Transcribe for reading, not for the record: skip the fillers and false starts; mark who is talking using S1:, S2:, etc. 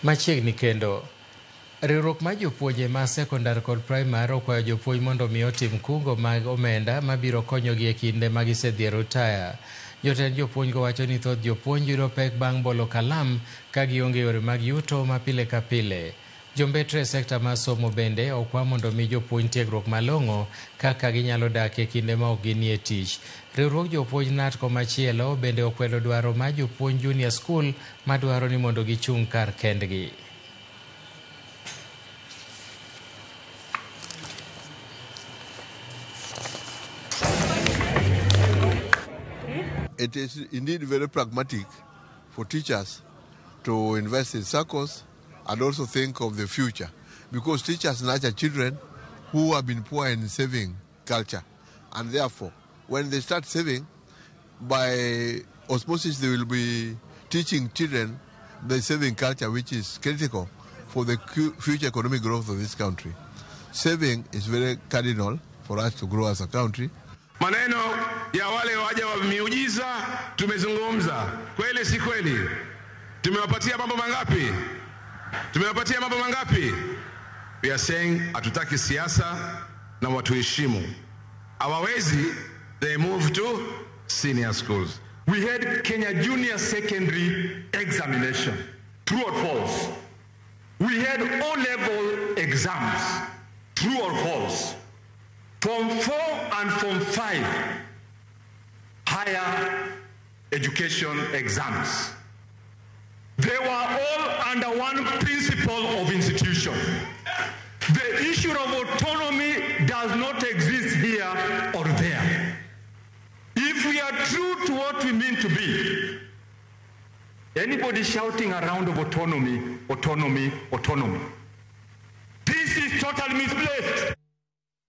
S1: Machiegni kendo riwruok mar jopuonje ma sekondar kod primar okwayo jopuonj mondo mi otim kungo mag omenda mabiro konyogi e kinde ma gisedhi rutaya. Jotend jopuonjgo wacho ni thoth jopuonj yudo pek bang' bolo kalam ka gionge yore mag yuto ma pile ka pile. Jombetre e sekta mar somo bende okwa mondo mi jopuonj tiegruok malong'o kaka ginyalo dak e kinde ma ok ginie tich. Riwruok jopuonj NATCO machielo bende okwedo dwaro mar jopuonj junior school madwaro ni mondo gichung' kar kendgi.
S2: It is indeed very pragmatic for teachers to invest in SACCOs and also think of the future, because teachers nurture children who have been poor in saving culture, and therefore when they start saving, by osmosis they will be teaching children the saving culture, which is critical for the future economic growth of this country. Saving is very cardinal for us to grow as a country.
S3: Maneno ya wale waja wa miujiza tumezungumza, kweli si kweli? Tumewapatia mambo mangapi? Tumewapatia mambo mangapi? We are saying hatutaki siasa na watuheshimu. Hawawezi, they move to senior schools.
S4: We had Kenya Junior Secondary examination, true or false. We had O-level exams, true or false. Form 4 and Form 5 higher education exams. They were all under one principle of institution. The issue of autonomy does not exist here or there. If we are true to what we mean to be, anybody shouting around of autonomy, autonomy, autonomy, this is totally misplaced.